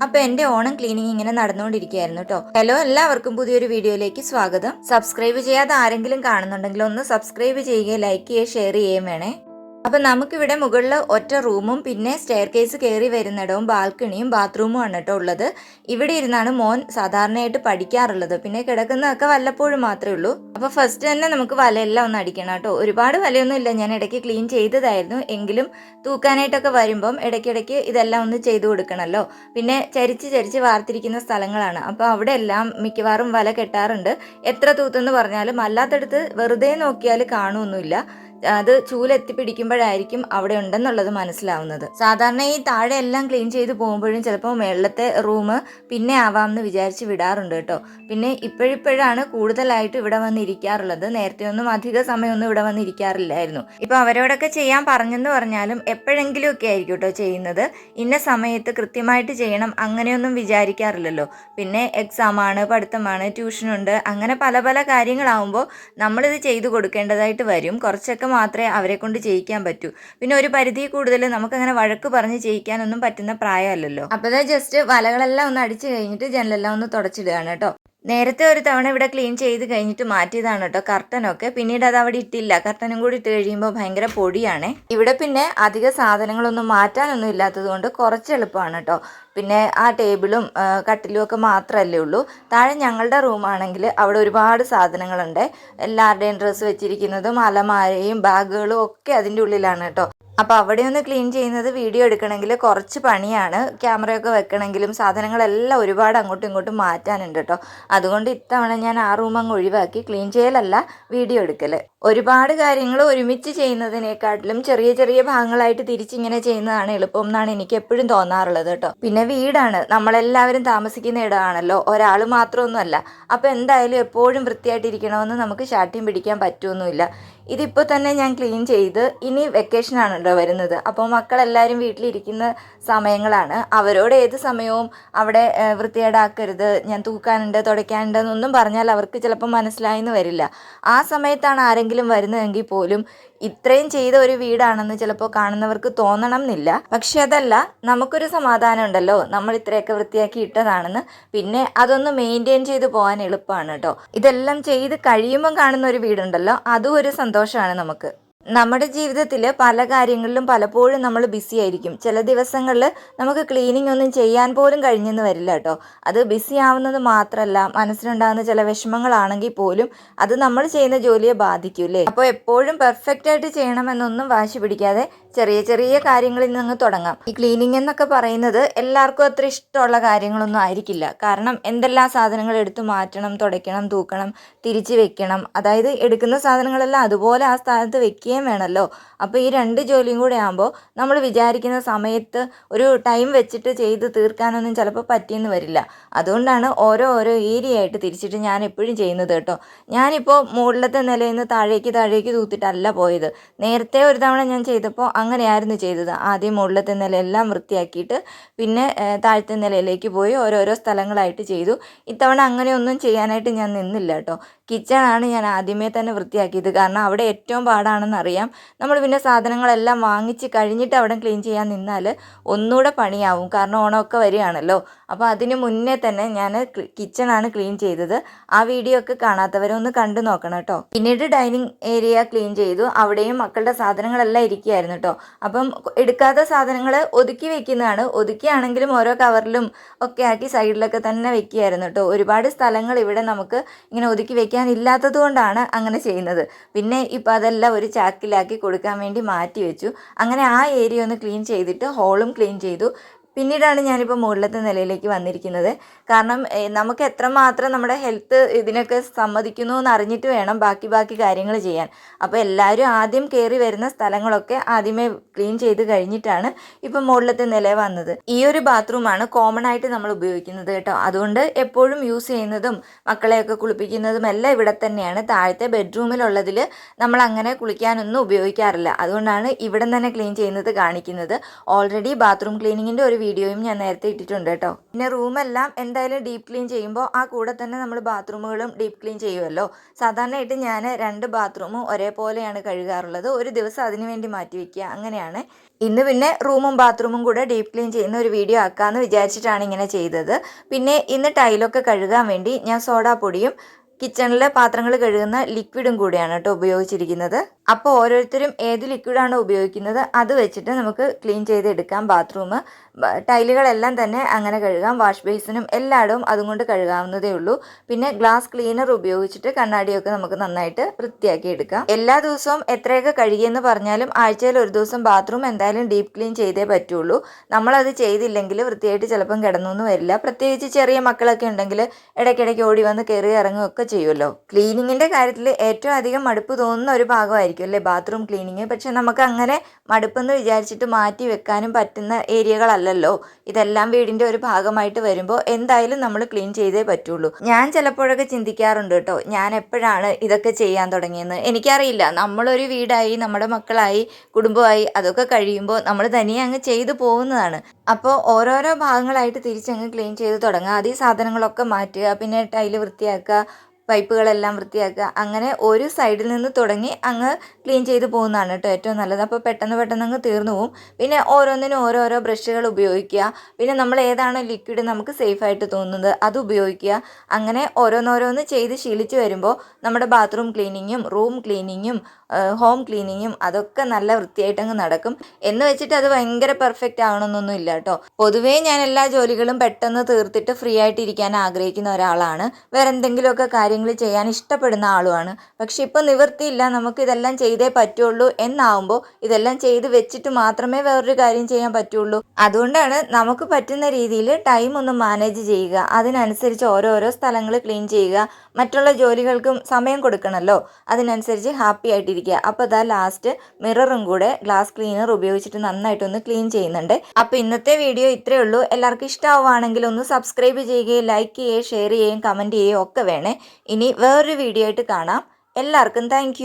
അപ്പൊ എന്റെ ഓണം ക്ലീനിങ് ഇങ്ങനെ നടന്നുകൊണ്ടിരിക്കുകയായിരുന്നു കേട്ടോ. ഹലോ, എല്ലാവർക്കും പുതിയൊരു വീഡിയോയിലേക്ക് സ്വാഗതം. സബ്സ്ക്രൈബ് ചെയ്യാതെ ആരെങ്കിലും കാണുന്നുണ്ടെങ്കിൽ ഒന്ന് സബ്സ്ക്രൈബ് ചെയ്യുകയും ലൈക്ക് ചെയ്യുകയും ഷെയർ ചെയ്യുകയും വേണേ. അപ്പൊ നമുക്കിവിടെ മുകളിൽ ഒറ്റ റൂമും പിന്നെ സ്റ്റെയർ കേസ് കയറി വരുന്നിടവും ബാൽക്കണിയും ബാത്റൂമും ആണ് കേട്ടോ ഉള്ളത്. ഇവിടെ ഇരുന്നാണ് മോൻ സാധാരണയായിട്ട് പഠിക്കാറുള്ളത്. പിന്നെ കിടക്കുന്നതൊക്കെ വല്ലപ്പോഴും മാത്രമേ ഉള്ളൂ. അപ്പൊ ഫസ്റ്റ് തന്നെ നമുക്ക് വലയെല്ലാം ഒന്ന് അടിക്കണം കേട്ടോ. ഒരുപാട് വലയൊന്നും ഇല്ല, ഞാൻ ഇടയ്ക്ക് ക്ലീൻ ചെയ്തതായിരുന്നു. എങ്കിലും തൂക്കാനായിട്ടൊക്കെ വരുമ്പം ഇടയ്ക്കിടയ്ക്ക് ഇതെല്ലാം ഒന്ന് ചെയ്തു കൊടുക്കണമല്ലോ. പിന്നെ ചരിച്ച് വാർത്തിരിക്കുന്ന സ്ഥലങ്ങളാണ്, അപ്പോൾ അവിടെ എല്ലാം മിക്കവാറും വല കെട്ടാറുണ്ട്. എത്ര തൂത്തെന്ന് പറഞ്ഞാലും അല്ലാത്തടുത്ത് വെറുതെ നോക്കിയാൽ കാണുമൊന്നുമില്ല. അത് ചൂലെത്തി പിടിക്കുമ്പോഴായിരിക്കും അവിടെ ഉണ്ടെന്നുള്ളത് മനസ്സിലാവുന്നത്. സാധാരണ ഈ താഴെ എല്ലാം ക്ലീൻ ചെയ്ത് പോകുമ്പോഴും ചിലപ്പോൾ മേളത്തെ റൂം പിന്നെ ആവാമെന്ന് വിചാരിച്ച് വിടാറുണ്ട് കേട്ടോ. പിന്നെ ഇപ്പോഴിപ്പോഴാണ് കൂടുതലായിട്ട് ഇവിടെ വന്നിരിക്കാറുള്ളത്. നേരത്തെ ഒന്നും അധിക സമയമൊന്നും ഇവിടെ വന്നിരിക്കാറില്ലായിരുന്നു. ഇപ്പൊ അവരോടൊക്കെ ചെയ്യാൻ പറഞ്ഞെന്ന് പറഞ്ഞാലും എപ്പോഴെങ്കിലും ഒക്കെ ആയിരിക്കും കേട്ടോ ചെയ്യുന്നത്. ഇന്ന സമയത്ത് കൃത്യമായിട്ട് ചെയ്യണം അങ്ങനെയൊന്നും വിചാരിക്കാറില്ലല്ലോ. പിന്നെ എക്സാമാണ്, പഠിത്തമാണ്, ട്യൂഷനുണ്ട്, അങ്ങനെ പല പല കാര്യങ്ങളാവുമ്പോൾ നമ്മളിത് ചെയ്തു കൊടുക്കേണ്ടതായിട്ട് വരും. കുറച്ചൊക്കെ മാത്രമേ അവരെ കൊണ്ട് ചെയ്യിക്കാൻ പറ്റൂ. പിന്നെ ഒരു പരിധി കൂടുതൽ നമുക്കങ്ങനെ വഴക്ക് പറഞ്ഞ് ചെയ്യിക്കാനൊന്നും പറ്റുന്ന പ്രായമല്ലല്ലോ. അപ്പോഴേ ജസ്റ്റ് വലകളെല്ലാം ഒന്ന് അടിച്ചു കഴിഞ്ഞിട്ട് ജനലെല്ലാം ഒന്ന് തുടച്ചിടുകയാണ് കേട്ടോ. നേരത്തെ ഒരു തവണ ഇവിടെ ക്ലീൻ ചെയ്ത് കഴിഞ്ഞിട്ട് മാറ്റിയതാണ് കേട്ടോ കർട്ടനൊക്കെ. പിന്നീട് അത് അവിടെ ഇട്ടില്ല. കർട്ടനും കൂടി ഇട്ട് കഴിയുമ്പോൾ ഭയങ്കര പൊടിയാണേ. ഇവിടെ പിന്നെ അധിക സാധനങ്ങളൊന്നും മാറ്റാനൊന്നും ഇല്ലാത്തത് കൊണ്ട് കുറച്ച് എളുപ്പമാണ് കേട്ടോ. പിന്നെ ആ ടേബിളും കട്ടിലും ഒക്കെ മാത്രമല്ലേ ഉള്ളൂ. താഴെ ഞങ്ങളുടെ റൂമാണെങ്കിൽ അവിടെ ഒരുപാട് സാധനങ്ങളുണ്ട്. എല്ലാവരുടെയും ഡ്രസ്സ് വെച്ചിരിക്കുന്നതും അലമാരയും ബാഗുകളും ഒക്കെ അതിൻ്റെ ഉള്ളിലാണ് കേട്ടോ. അപ്പോൾ അവിടെ ഒന്ന് ക്ലീൻ ചെയ്യുന്നത് വീഡിയോ എടുക്കണമെങ്കിൽ കുറച്ച് പണിയാണ്. ക്യാമറയൊക്കെ വെക്കണമെങ്കിലും സാധനങ്ങളെല്ലാം ഒരുപാട് അങ്ങോട്ടും ഇങ്ങോട്ടും മാറ്റാനുണ്ട് കേട്ടോ. അതുകൊണ്ട് ഇത്തവണ ഞാൻ ആ റൂം അങ്ങ് ഒഴിവാക്കി ക്ലീൻ ചെയ്യലല്ല വീഡിയോ എടുക്കൽ. ഒരുപാട് കാര്യങ്ങൾ ഒരുമിച്ച് ചെയ്യുന്നതിനേക്കാട്ടിലും ചെറിയ ചെറിയ ഭാഗങ്ങളായിട്ട് തിരിച്ചിങ്ങനെ ചെയ്യുന്നതാണ് എളുപ്പം എന്നാണ് എനിക്ക് എപ്പോഴും തോന്നാറുള്ളത് കേട്ടോ. പിന്നെ വീടാണ്, നമ്മളെല്ലാവരും താമസിക്കുന്ന ഇടമാണല്ലോ, ഒരാൾ മാത്രമൊന്നുമല്ല. അപ്പോൾ എന്തായാലും എപ്പോഴും വൃത്തിയായിട്ടിരിക്കണമെന്ന് നമുക്ക് ശാഠ്യം പിടിക്കാൻ പറ്റുമൊന്നുമില്ല. ഇതിപ്പോൾ തന്നെ ഞാൻ ക്ലീൻ ചെയ്ത് ഇനി വെക്കേഷനാണല്ലോ വരുന്നത്. അപ്പോൾ മക്കളെല്ലാവരും വീട്ടിലിരിക്കുന്ന സമയങ്ങളാണ്. അവരോട് ഏത് സമയവും അവിടെ വൃത്തികേടാക്കരുത്, ഞാൻ തൂക്കാനുണ്ട് തുടയ്ക്കാനുണ്ട് എന്നൊന്നും പറഞ്ഞാൽ അവർക്ക് ചിലപ്പോൾ മനസ്സിലായെന്ന് വരില്ല. ആ സമയത്താണ് ആരെങ്കിലും വരുന്നതെങ്കിൽ പോലും ഇത്രയും ചെയ്ത ഒരു വീടാണെന്ന് ചിലപ്പോൾ കാണുന്നവർക്ക് തോന്നണം എന്നില്ല. പക്ഷെ അതല്ല, നമുക്കൊരു സമാധാനം ഉണ്ടല്ലോ, നമ്മൾ ഇത്രയൊക്കെ വൃത്തിയാക്കി ഇട്ടതാണെന്ന്. പിന്നെ അതൊന്ന് മെയിൻറ്റെയിൻ ചെയ്ത് പോകാൻ എളുപ്പമാണ് കേട്ടോ. ഇതെല്ലാം ചെയ്ത് കഴിയുമ്പം കാണുന്ന ഒരു വീടുണ്ടല്ലോ, അതും ഒരു സന്തോഷമാണ് നമുക്ക്. നമ്മുടെ ജീവിതത്തിൽ പല കാര്യങ്ങളിലും പലപ്പോഴും നമ്മൾ ബിസി ആയിരിക്കും. ചില ദിവസങ്ങളിൽ നമുക്ക് ക്ലീനിങ് ഒന്നും ചെയ്യാൻ പോലും കഴിഞ്ഞെന്ന് വരില്ല കേട്ടോ. അത് ബിസി ആവുന്നത് മാത്രമല്ല, മനസ്സിലുണ്ടാകുന്ന ചില വിഷമങ്ങളാണെങ്കിൽ പോലും അത് നമ്മൾ ചെയ്യുന്ന ജോലിയെ ബാധിക്കൂലേ. അപ്പോൾ എപ്പോഴും പെർഫെക്റ്റ് ആയിട്ട് ചെയ്യണമെന്നൊന്നും വാശി പിടിക്കാതെ ചെറിയ ചെറിയ കാര്യങ്ങളിൽ നിന്ന് തുടങ്ങാം. ഈ ക്ലീനിങ് എന്നൊക്കെ പറയുന്നത് എല്ലാവർക്കും അത്ര ഇഷ്ടമുള്ള കാര്യങ്ങളൊന്നും ആയിരിക്കില്ല. കാരണം എന്തെല്ലാം സാധനങ്ങൾ എടുത്തു മാറ്റണം, തുടയ്ക്കണം, തൂക്കണം, തിരിച്ച് വെക്കണം. അതായത് എടുക്കുന്ന സാധനങ്ങളെല്ലാം അതുപോലെ ആ സ്ഥാനത്ത് വെക്കുകയും വേണമല്ലോ. അപ്പോൾ ഈ രണ്ട് ജോലിയും കൂടെ ആകുമ്പോൾ നമ്മൾ വിചാരിക്കുന്ന സമയത്ത് ഒരു ടൈം വെച്ചിട്ട് ചെയ്ത് തീർക്കാനൊന്നും ചിലപ്പോൾ പറ്റിയെന്ന് വരില്ല. അതുകൊണ്ടാണ് ഓരോ ഏരിയ ആയിട്ട് തിരിച്ചിട്ട് ഞാൻ എപ്പോഴും ചെയ്യുന്നത് കേട്ടോ. ഞാനിപ്പോൾ മുകളിലത്തെ നിലയിൽ നിന്ന് താഴേക്ക് തൂത്തിട്ടല്ല പോയത്. നേരത്തെ ഒരു തവണ ഞാൻ ചെയ്തപ്പോൾ അങ്ങനെയായിരുന്നു ചെയ്തത്. ആദ്യം മുകളിലത്തെ നിലയെല്ലാം വൃത്തിയാക്കിയിട്ട് പിന്നെ താഴത്തെ നിലയിലേക്ക് പോയി ഓരോരോ സ്ഥലങ്ങളായിട്ട് ചെയ്തു. ഇത്തവണ അങ്ങനെയൊന്നും ചെയ്യാനായിട്ട് ഞാൻ നിന്നില്ല കേട്ടോ. കിച്ചണാണ് ഞാൻ ആദ്യമേ തന്നെ വൃത്തിയാക്കിയത്. കാരണം അവിടെ ഏറ്റവും പാടാണെന്ന് അറിയാം. നമ്മൾ പിന്നെ സാധനങ്ങളെല്ലാം വാങ്ങിച്ച് കഴിഞ്ഞിട്ട് അവിടെ ക്ലീൻ ചെയ്യാൻ നിന്നാൽ ഒന്നുകൂടെ പണിയാവും. കാരണം ഓണമൊക്കെ വരികയാണല്ലോ. അപ്പോൾ അതിന് മുന്നേ തന്നെ ഞാൻ കിച്ചണാണ് ക്ലീൻ ചെയ്തത്. ആ വീഡിയോ ഒക്കെ കാണാത്തവരൊന്ന് കണ്ടു നോക്കണം കേട്ടോ. പിന്നീട് ഡൈനിങ് ഏരിയ ക്ലീൻ ചെയ്തു. അവിടെയും മക്കളുടെ സാധനങ്ങളെല്ലാം ഇരിക്കുകയായിരുന്നു കേട്ടോ. അപ്പം എടുക്കാത്ത സാധനങ്ങൾ ഒതുക്കി വെക്കുന്നതാണ്. ഒതുക്കിയാണെങ്കിലും ഓരോ കവറിലും ഒക്കെ ആക്കി സൈഡിലൊക്കെ തന്നെ വെക്കുകയായിരുന്നു കേട്ടോ. ഒരുപാട് സ്ഥലങ്ങൾ ഇവിടെ നമുക്ക് ഇങ്ങനെ ഒതുക്കി വെക്കാനില്ലാത്തത് കൊണ്ടാണ് അങ്ങനെ ചെയ്യുന്നത്. പിന്നെ ഇപ്പം അതെല്ലാം ഒരു ചാക്കിലാക്കി കൊടുക്കാൻ വേണ്ടി മാറ്റി വെച്ചു. അങ്ങനെ ആ ഏരിയ ഒന്ന് ക്ലീൻ ചെയ്തിട്ട് ഹോളും ക്ലീൻ ചെയ്തു. പിന്നീടാണ് ഞാനിപ്പോൾ മുകളിലത്തെ നിലയിലേക്ക് വന്നിരിക്കുന്നത്. കാരണം നമുക്ക് എത്രമാത്രം നമ്മുടെ ഹെൽത്ത് ഇതിനൊക്കെ സമ്മതിക്കുന്നു എന്ന് അറിഞ്ഞിട്ട് വേണം ബാക്കി കാര്യങ്ങൾ ചെയ്യാൻ. അപ്പോൾ എല്ലാവരും ആദ്യം കയറി വരുന്ന സ്ഥലങ്ങളൊക്കെ ആദ്യമേ ക്ലീൻ ചെയ്ത് കഴിഞ്ഞിട്ടാണ് ഇപ്പം മുകളിലത്തെ നിലയിൽ വന്നത്. ഈ ഒരു ബാത്റൂമാണ് കോമൺ ആയിട്ട് നമ്മൾ ഉപയോഗിക്കുന്നത് കേട്ടോ. അതുകൊണ്ട് എപ്പോഴും യൂസ് ചെയ്യുന്നതും മക്കളെയൊക്കെ കുളിപ്പിക്കുന്നതും എല്ലാം ഇവിടെ തന്നെയാണ്. താഴത്തെ ബെഡ്റൂമിലുള്ളതിൽ നമ്മൾ അങ്ങനെ കുളിക്കാനൊന്നും ഉപയോഗിക്കാറില്ല. അതുകൊണ്ടാണ് ഇവിടെ തന്നെ ക്ലീൻ ചെയ്യുന്നത് കാണിക്കുന്നത്. ഓൾറെഡി ബാത്റൂം ക്ലീനിങ്ങിൻ്റെ ഒരു വീഡിയോയും ഞാൻ നേരത്തെ ഇട്ടിട്ടുണ്ട് കേട്ടോ. പിന്നെ റൂമെല്ലാം എന്തായാലും ഡീപ്പ് ക്ലീൻ ചെയ്യുമ്പോൾ ആ കൂടെ തന്നെ നമ്മൾ ബാത്റൂമുകളും ഡീപ്പ് ക്ലീൻ ചെയ്യുമല്ലോ. സാധാരണയായിട്ട് ഞാൻ 2 ബാത്റൂമും ഒരേപോലെയാണ് കഴുകാറുള്ളത്. ഒരു ദിവസം അതിനു വേണ്ടി മാറ്റി വയ്ക്കുക, അങ്ങനെയാണ്. ഇന്ന് പിന്നെ റൂമും ബാത്റൂമും കൂടെ ഡീപ്പ് ക്ലീൻ ചെയ്യുന്ന ഒരു വീഡിയോ ആക്കാമെന്ന് വിചാരിച്ചിട്ടാണ് ഇങ്ങനെ ചെയ്തത്. പിന്നെ ഇന്ന് ടൈലൊക്കെ കഴുകാൻ വേണ്ടി ഞാൻ സോഡാപ്പൊടിയും കിച്ചണിലെ പാത്രങ്ങൾ കഴുകുന്ന ലിക്വിഡും കൂടിയാണ് കേട്ടോ ഉപയോഗിച്ചിരിക്കുന്നത്. അപ്പോൾ ഓരോരുത്തരും ഏത് ലിക്വിഡാണ് ഉപയോഗിക്കുന്നത് അത് വെച്ചിട്ട് നമുക്ക് ക്ലീൻ ചെയ്തെടുക്കാം. ബാത്റൂം ടൈലുകളെല്ലാം തന്നെ അങ്ങനെ കഴുകാം. വാഷ് ബേസിനും എല്ലായിടവും അതുകൊണ്ട് കഴുകാവുന്നതേ ഉള്ളൂ. പിന്നെ ഗ്ലാസ് ക്ലീനർ ഉപയോഗിച്ചിട്ട് കണ്ണാടിയൊക്കെ നമുക്ക് നന്നായിട്ട് വൃത്തിയാക്കി എടുക്കാം. എല്ലാ ദിവസവും എത്രയൊക്കെ കഴുകിയെന്ന് പറഞ്ഞാലും ആഴ്ചയിൽ ഒരു ദിവസം ബാത്റൂം എന്തായാലും ഡീപ്പ് ക്ലീൻ ചെയ്തേ പറ്റുള്ളൂ. നമ്മളത് ചെയ്തില്ലെങ്കിൽ വൃത്തിയായിട്ട് ചിലപ്പം കിടന്നൊന്നും വരില്ല. പ്രത്യേകിച്ച് ചെറിയ മക്കളൊക്കെ ഉണ്ടെങ്കിൽ ഇടയ്ക്കിടയ്ക്ക് ഓടി വന്ന് കയറി ഇറങ്ങുകയൊക്കെ ചെയ്യുമല്ലോ. ക്ലീനിങ്ങിൻ്റെ കാര്യത്തിൽ ഏറ്റവും അധികം മടുപ്പ് തോന്നുന്ന ഒരു ഭാഗമായിരിക്കും അല്ലേ ബാത്റൂം ക്ലീനിങ്. പക്ഷെ നമുക്ക് അങ്ങനെ മടുപ്പെന്ന് വിചാരിച്ചിട്ട് മാറ്റി വെക്കാനും പറ്റുന്ന ഏരിയകളല്ലല്ലോ. ഇതെല്ലാം വീടിൻ്റെ ഒരു ഭാഗമായിട്ട് വരുമ്പോൾ എന്തായാലും നമ്മൾ ക്ലീൻ ചെയ്തേ പറ്റുള്ളൂ. ഞാൻ ചിലപ്പോഴൊക്കെ ചിന്തിക്കാറുണ്ട് കേട്ടോ, ഞാൻ എപ്പോഴാണ് ഇതൊക്കെ ചെയ്യാൻ തുടങ്ങിയെന്ന്. എനിക്കറിയില്ല. നമ്മളൊരു വീടായി, നമ്മുടെ മക്കളായി, കുടുംബമായി അതൊക്കെ കഴിയുമ്പോൾ നമ്മൾ തനിയെ അങ്ങ് ചെയ്തു പോകുന്നതാണ്. അപ്പോൾ ഓരോരോ ഭാഗങ്ങളായിട്ട് തിരിച്ചങ്ങ് ക്ലീൻ ചെയ്ത് തുടങ്ങുക. ആദ്യം സാധനങ്ങളൊക്കെ മാറ്റുക, പിന്നെ ടൈല് വൃത്തിയാക്കുക, പൈപ്പുകളെല്ലാം വൃത്തിയാക്കുക. അങ്ങനെ ഒരു സൈഡിൽ നിന്ന് തുടങ്ങി അങ്ങ് ക്ലീൻ ചെയ്ത് പോകുന്നതാണ് കേട്ടോ ഏറ്റവും നല്ലത്. അപ്പോൾ പെട്ടെന്ന് അങ്ങ് തീർന്നു പോകും. പിന്നെ ഓരോന്നിനും ഓരോരോ ബ്രഷുകൾ ഉപയോഗിക്കുക. പിന്നെ നമ്മൾ ഏതാണോ ലിക്വിഡ് നമുക്ക് സേഫായിട്ട് തോന്നുന്നത് അത് ഉപയോഗിക്കുക. അങ്ങനെ ഓരോന്നോരോന്ന് ചെയ്ത് ശീലിച്ച് വരുമ്പോൾ നമ്മുടെ ബാത്റൂം ക്ലീനിങ്ങും റൂം ക്ലീനിങ്ങും ഹോം ക്ലീനിങ്ങും അതൊക്കെ നല്ല വൃത്തിയായിട്ടങ്ങ് നടക്കും. എന്ന് വെച്ചിട്ട് അത് ഭയങ്കര പെർഫെക്റ്റ് ആവണമെന്നൊന്നും ഇല്ല കേട്ടോ. പൊതുവേ ഞാൻ എല്ലാ ജോലികളും പെട്ടെന്ന് തീർത്തിട്ട് ഫ്രീ ആയിട്ട് ഇരിക്കാൻ ആഗ്രഹിക്കുന്ന ഒരാളാണ്. വേറെ എന്തെങ്കിലുമൊക്കെ കാര്യങ്ങൾ ചെയ്യാൻ ഇഷ്ടപ്പെടുന്ന ആളുമാണ്. പക്ഷെ ഇപ്പോൾ നിവൃത്തിയില്ല, നമുക്ക് ഇതെല്ലാം ചെയ്തേ പറ്റുള്ളൂ എന്നാവുമ്പോൾ ഇതെല്ലാം ചെയ്ത് വെച്ചിട്ട് മാത്രമേ വേറൊരു കാര്യം ചെയ്യാൻ പറ്റുള്ളൂ. അതുകൊണ്ടാണ് നമുക്ക് പറ്റുന്ന രീതിയിൽ ടൈം ഒന്ന് മാനേജ് ചെയ്യുക. അതിനനുസരിച്ച് ഓരോരോ സ്ഥലങ്ങൾ ക്ലീൻ ചെയ്യുക. മറ്റുള്ള ജോലികൾക്കും സമയം കൊടുക്കണമല്ലോ. അതിനനുസരിച്ച് ഹാപ്പി ആയിട്ടിരിക്കുക. അപ്പോൾ ഇതാ ലാസ്റ്റ് മിററും കൂടെ ഗ്ലാസ് ക്ലീനർ ഉപയോഗിച്ചിട്ട് നന്നായിട്ടൊന്ന് ക്ലീൻ ചെയ്യുന്നുണ്ട്. അപ്പോൾ ഇന്നത്തെ വീഡിയോ ഇത്രയേ ഉള്ളൂ. എല്ലാവർക്കും ഇഷ്ടമാവുകയാണെങ്കിൽ ഒന്ന് സബ്സ്ക്രൈബ് ചെയ്യുകയും ലൈക്ക് ചെയ്യുകയും ഷെയർ ചെയ്യുകയും കമൻറ്റ് ചെയ്യുകയും ഒക്കെ വേണേ. ഇനി വേറൊരു വീഡിയോ ആയിട്ട് കാണാം. എല്ലാവർക്കും താങ്ക്